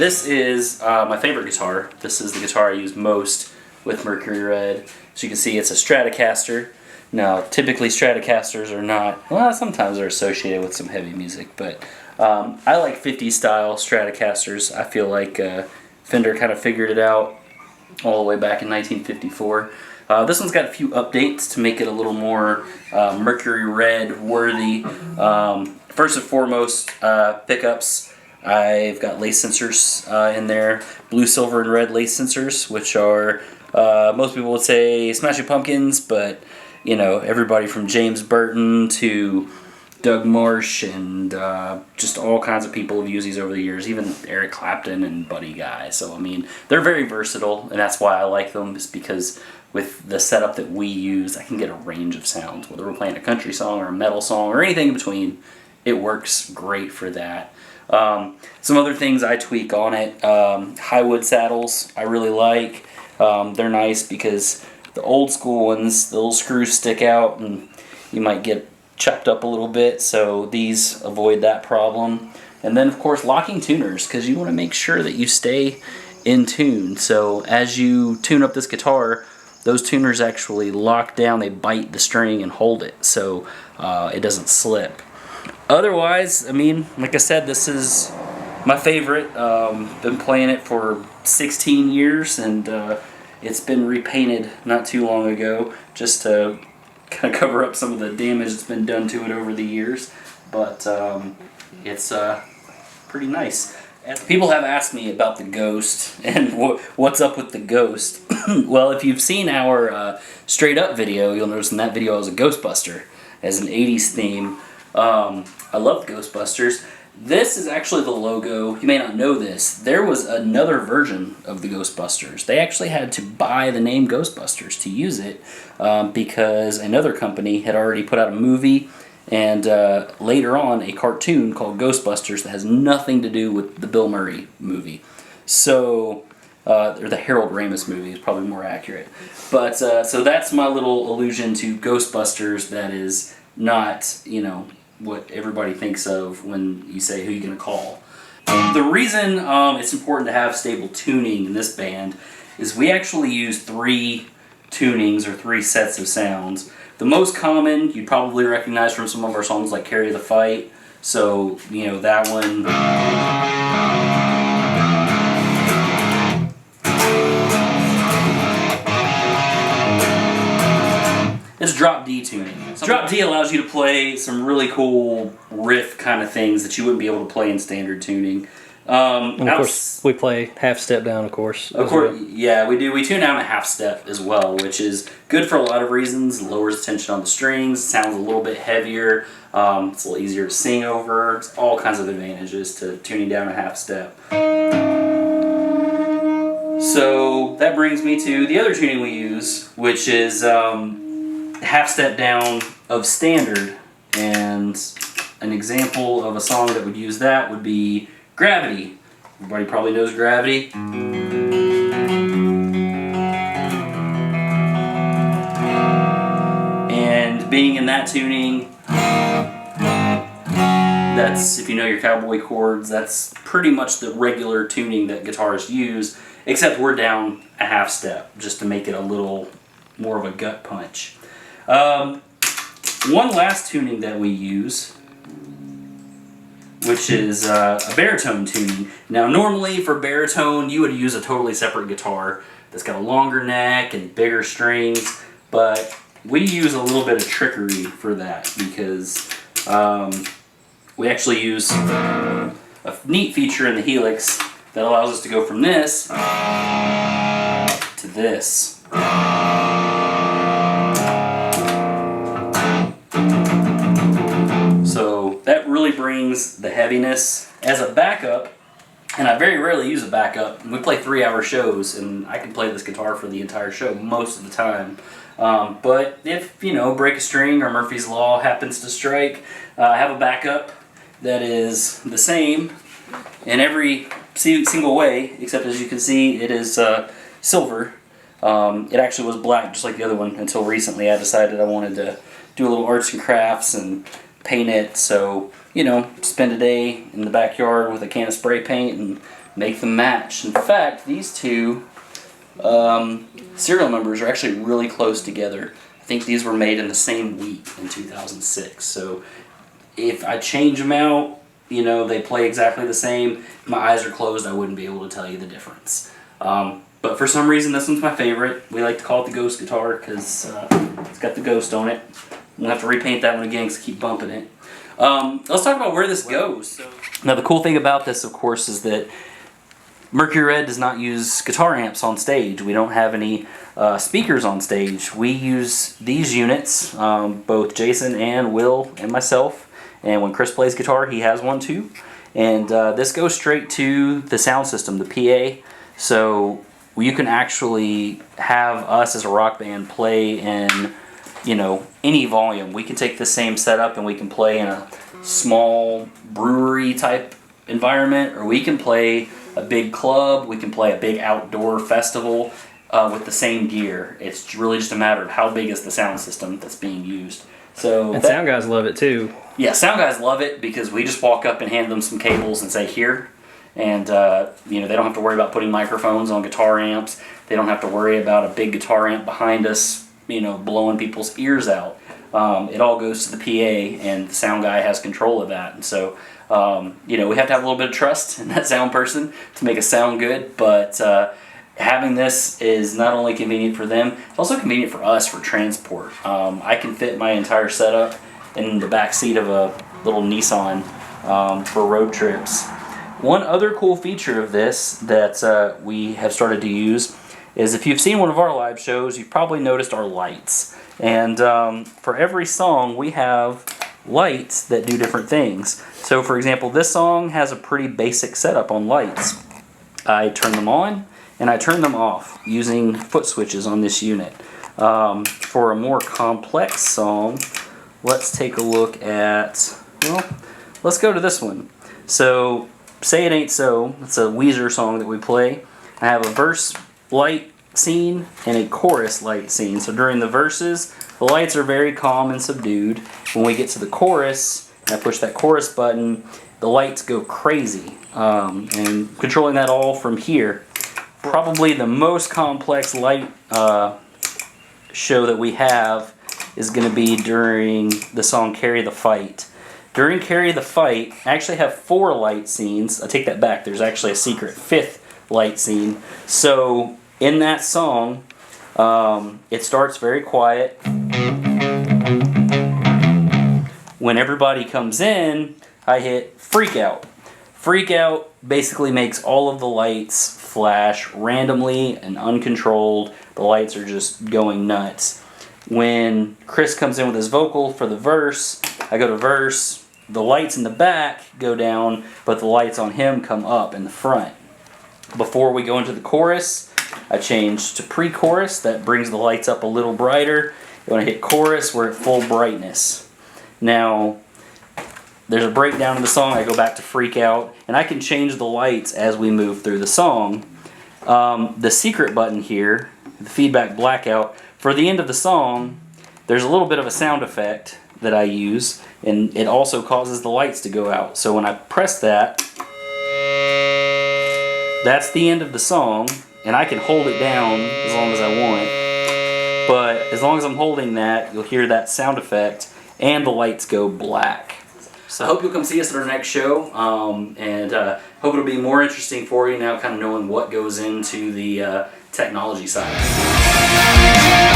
this is my favorite guitar. This is the guitar I use most with Mercury Red. So you can see it's a Stratocaster. Now, typically Stratocasters are not, well, sometimes they're associated with some heavy music, but I like 50s style Stratocasters. I feel like Fender kind of figured it out all the way back in 1954. This one's got a few updates to make it a little more Mercury Red worthy. First and foremost, pickups. I've got lace sensors in there, blue, silver, and red lace sensors, which are, most people would say Smashing Pumpkins, but you know, everybody from James Burton to Doug Marsh and just all kinds of people have used these over the years, even Eric Clapton and Buddy Guy. So I mean, they're very versatile, and that's why I like them, is because with the setup that we use, I can get a range of sounds. Whether we're playing a country song or a metal song or anything in between, it works great for that. Some other things I tweak on it, high wood saddles I really like. They're nice because the old school ones, the little screws stick out and you might get chopped up a little bit, so these avoid that problem. And then of course locking tuners, because you want to make sure that you stay in tune. So as you tune up this guitar, those tuners actually lock down, they bite the string and hold it so it doesn't slip. Otherwise, I mean, like I said, this is my favorite. Been playing it for 16 years, and it's been repainted not too long ago just to kind of cover up some of the damage that's been done to it over the years. But it's pretty nice. People have asked me about the Ghost and what's up with the Ghost. Well, if you've seen our Straight Up video, you'll notice in that video I was a Ghostbuster as an 80s theme. I love Ghostbusters. This is actually the logo. You may not know this. There was another version of the Ghostbusters. They actually had to buy the name Ghostbusters to use it because another company had already put out a movie and later on a cartoon called Ghostbusters that has nothing to do with the Bill Murray movie. So, or the Harold Ramis movie is probably more accurate. But so that's my little allusion to Ghostbusters that is not, you know, what everybody thinks of when you say who you're going to call. The reason it's important to have stable tuning in this band is we actually use 3 tunings or 3 sets of sounds. The most common you'd probably recognize from some of our songs like Carry the Fight. So, you know, that one. It's drop D tuning. Drop D allows you to play some really cool riff kind of things that you wouldn't be able to play in standard tuning. And of course, we play half step down, of course. Of course, yeah, we do. We tune down a half step as well, which is good for a lot of reasons. Lowers the tension on the strings, sounds a little bit heavier, it's a little easier to sing over. It's all kinds of advantages to tuning down a half step. So that brings me to the other tuning we use, which is half step down of standard, and an example of a song that would use that would be Gravity. Everybody probably knows Gravity. And being in that tuning, that's, if you know your cowboy chords, that's pretty much the regular tuning that guitarists use, except we're down a half step just to make it a little more of a gut punch. One last tuning that we use, which is a baritone tuning. Now normally for baritone you would use a totally separate guitar that's got a longer neck and bigger strings, but we use a little bit of trickery for that because we actually use a neat feature in the Helix that allows us to go from this to this. So that really brings the heaviness as a backup, and I very rarely use a backup. We play 3-hour shows, and I can play this guitar for the entire show most of the time. But if, you know, break a string or Murphy's Law happens to strike, I have a backup that is the same in every single way, except as you can see, it is silver. It actually was black just like the other one until recently I decided I wanted to do a little arts and crafts and paint it, so, you know, spend a day in the backyard with a can of spray paint and make them match. In fact, these two serial numbers are actually really close together. I think these were made in the same week in 2006. So if I change them out, you know, they play exactly the same. If my eyes are closed, I wouldn't be able to tell you the difference. But for some reason, this one's my favorite. We like to call it the ghost guitar because it's got the ghost on it. I'm going to have to repaint that one again because I keep bumping it. Let's talk about where this goes. Now, the cool thing about this, of course, is that Mercury Red does not use guitar amps on stage. We don't have any speakers on stage. We use these units, both Jason and Will and myself. And when Chris plays guitar, he has one too. And this goes straight to the sound system, the PA. So you can actually have us as a rock band play in, you know, any volume. We can take the same setup and we can play in a small brewery type environment, or we can play a big club, we can play a big outdoor festival with the same gear. It's really just a matter of how big is the sound system that's being used. So and sound guys love it too. Yeah, sound guys love it because we just walk up and hand them some cables and say, here. And, you know, they don't have to worry about putting microphones on guitar amps. They don't have to worry about a big guitar amp behind us, you know, blowing people's ears out. It all goes to the PA, and the sound guy has control of that. And so, you know, we have to have a little bit of trust in that sound person to make it sound good. But having this is not only convenient for them, it's also convenient for us for transport. I can fit my entire setup in the back seat of a little Nissan for road trips. One other cool feature of this that we have started to use is, if you've seen one of our live shows, you've probably noticed our lights. And for every song, we have lights that do different things. So for example, this song has a pretty basic setup on lights. I turn them on and I turn them off using foot switches on this unit. For a more complex song, let's take a look at, well, let's go to this one. So, Say It Ain't So, it's a Weezer song that we play. I have a verse light scene and a chorus light scene. So during the verses, the lights are very calm and subdued. When we get to the chorus, and I push that chorus button, the lights go crazy. And controlling that all from here. Probably the most complex light show that we have is going to be during the song Carry the Fight. During Carry the Fight, I actually have 4 light scenes. I take that back. There's actually a secret 5th light scene. So in that song, it starts very quiet. When everybody comes in, I hit Freak Out. Freak Out basically makes all of the lights flash randomly and uncontrolled. The lights are just going nuts. When Chris comes in with his vocal for the verse, I go to verse. The lights in the back go down, but the lights on him come up in the front. Before we go into the chorus, I change to pre-chorus. That brings the lights up a little brighter. When I hit chorus, we're at full brightness. Now, there's a breakdown in the song. I go back to Freak Out, and I can change the lights as we move through the song. The secret button here, the feedback blackout, for the end of the song, there's a little bit of a sound effect that I use, and it also causes the lights to go out. So when I press that, that's the end of the song, and I can hold it down as long as I want. But as long as I'm holding that, you'll hear that sound effect, and the lights go black. So I hope you'll come see us at our next show, and hope it'll be more interesting for you now, kind of knowing what goes into the technology side.